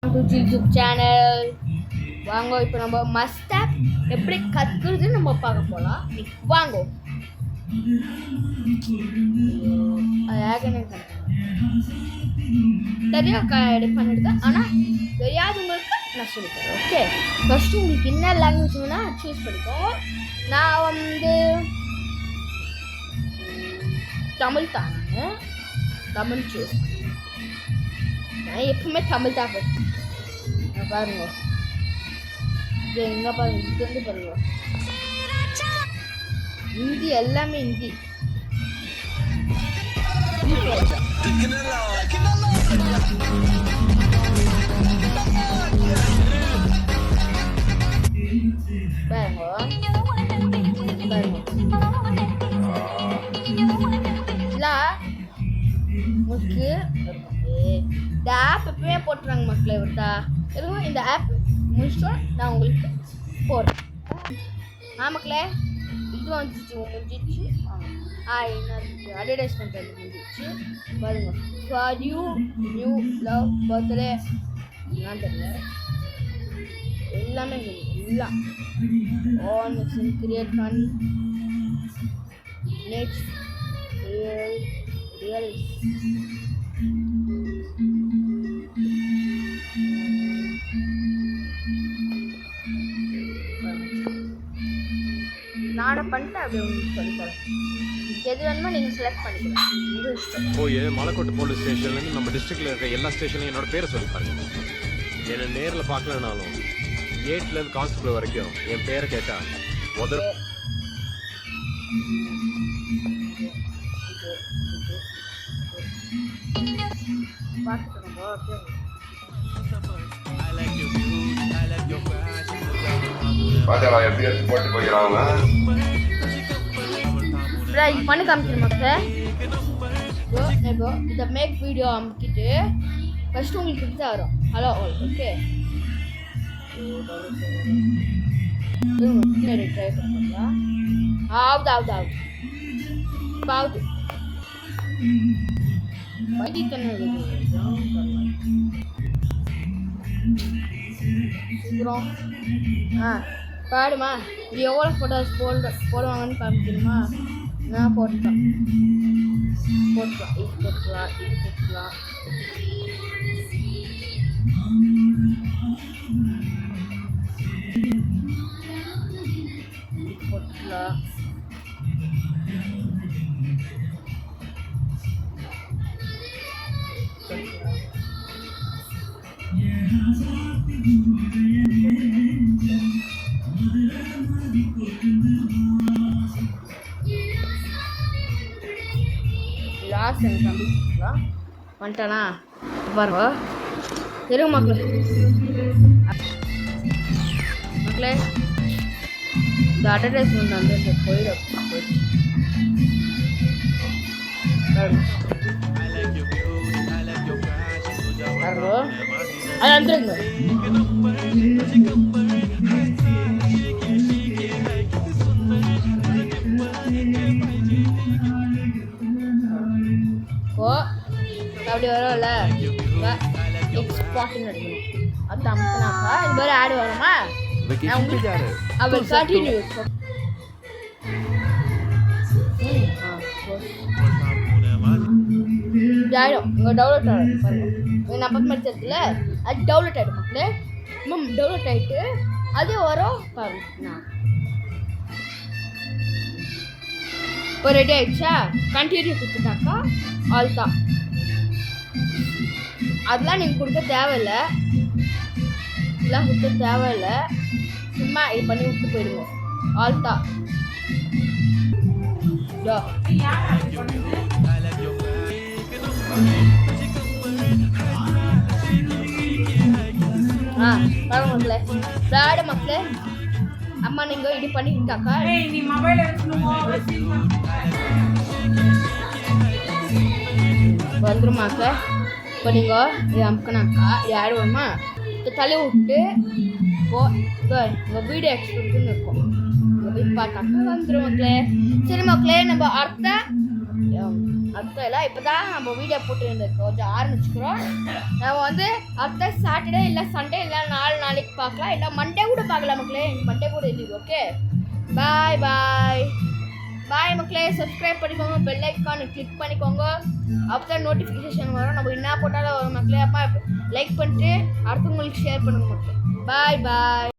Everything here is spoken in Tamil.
யூடியூப் சேனல் வாங்க. இப்போ நம்ம மஸ்ட் ஆப் எப்படி கற்றுக்குறதுன்னு நம்ம பார்க்க போகலாம். வாங்க. சரியாக எடிட் பண்ணிடுது, ஆனால் தெரியாதவங்களுக்கு நான் சொல்லித்தரேன். ஓகே, ஃபஸ்ட்டு உங்களுக்கு என்ன லாங்குவேஜ் வேணால் சூஸ் பண்ணிக்கோங்க. நான் வந்து தமிழ் தான், தமிழ் சூஸ் பண்ணேன். நான் எப்பவுமே தமிழ் தான் படிப்பேன். பாருங்க, இது எங்கே பாருங்க, இது வந்து பாருங்க, ஹிந்தி எல்லாமே ஹிந்தி. பாருங்க உங்களுக்கு இந்த ஆப் எப்பவுமே போட்டுறாங்க மக்களை விட்டா. எதுவும் இந்த ஆப் முடிச்சோம் நான் உங்களுக்கு போடுறேன். மக்களே, இது வந்துச்சு முடிஞ்சிச்சு. என்ன அட்வர்டைஸ்மெண்ட் வந்து முடிஞ்சிச்சு பாருங்க. For you new love birthday நான் தெரியல, எல்லாமே எல்லாம் ஆன் கிரியேட் பண்ணி நெக்ஸ்ட் ரியல் நானும் பண்ணிட்டேன். அப்படியே உங்களுக்கு சொல்லித்தரேன். எது வேணுமோ நீங்கள் செலக்ட் பண்ணிக்கலாம். போய் மலைக்கோட்டை போலீஸ் ஸ்டேஷன்லேருந்து நம்ம டிஸ்ட்ரிக்டில் இருக்க எல்லா ஸ்டேஷன்லையும் என்னோட பேரை சொல்லி பாருங்க. என்னை நேரில் பார்க்கலனாலும் 8லேருந்து கான்ஸ்டபிள் வரைக்கும் என் பேரை கேட்டால் முதல் பண்ணி காமிச்சிருமாங்க. இதை மேக் வீடியோ அமுக்கிட்டு ஃபஸ்ட்டு உங்களுக்கு இப்படி தான் வரும். Hello all. ஓகே, ட்ரை பண்ணலாம். ஆகுது ஆகுது வண்டி தண்ணி சீக்கிரம். பாடுமா, இது எவ்வளோ ஃபோட்டோஸ் போடுவாங்கன்னு காமிக்கணுமா? நான் போட்டுக்கலாம், இது போட்டுக்கலாம், லாஸ்ட் எனக்கு கம்பிக்கலாம் வந்துட்டானா பாருங்க. தெரியுங்க மக்களே, இந்த அட்வர்டைஸ்மெண்ட் வந்து இந்த போயிடும். அது வந்துருங்க. அப்படி வரும்ல, எக்ஸ்பார்ட்னு எடுக்கணும். அது அமுக்குனாக்கா இது மாதிரி ஆடு வருமா? அவர் கண்டினியூ ஆகிடும். இங்கே டவுன்லோட் ஆகிடும் பாருங்க. எங்கள் நம்பர் மாதிரி இருக்குல்ல, அது டவுன்லோட் ஆகிடும் மக்களே. டவுன்லோட் ஆகிட்டு அதே வரும் பாருங்க. இப்போ ரெடி ஆகிடுச்சா? கண்டினியூ கொடுத்துட்டாக்கா ஆல் தான். அதெல்லாம் நீங்கள் கொடுக்க தேவையில்லை, இதெல்லாம் கொடுக்க தேவையில்லை. சும்மா இது பண்ணி விட்டு போயிடுங்க. ஆல் தான். மக்களே, விளையாட மக்களே, அம்மா நீங்கள் இது பண்ணிக்கிட்டாக்கா வந்துருமாக்க. இப்போ நீங்கள் இது அமுக்கினாக்கா இது ஆடு வருமா? இப்போ தள்ளி விட்டு உங்கள் வீடியோ எக்ஸ்போர்ட்னு இருக்கும். போய் பார்த்தாக்கா வந்துடும் மக்களே. சரி மக்களே, நம்ம அடுத்த அர்த்தம் இல்லை இப்போ தான் நம்ம வீடியோ போட்டு கொஞ்சம் ஆரம்பிச்சுக்கிறோம். நம்ம வந்து அடுத்த சாட்டர்டே இல்லை சண்டே இல்லை 4 நாளைக்கு பார்க்கலாம், இல்லை மண்டே கூட பார்க்கலாம் மக்களே. மண்டே கூட இல்லை. ஓகே, பாய் பாய் பாய் மக்களே. சப்ஸ்கிரைப் பண்ணிக்கோங்க, பெல் ஐக்கானை கிளிக் பண்ணிக்கோங்க, அப்போ தான் நோட்டிஃபிகேஷன் வரும். நம்ம என்ன போட்டாலும் வரும் மக்களே. அப்போ லைக் பண்ணிட்டு அடுத்தவங்களுக்கு ஷேர் பண்ணுங்க மக்களே. பாய் பாய்.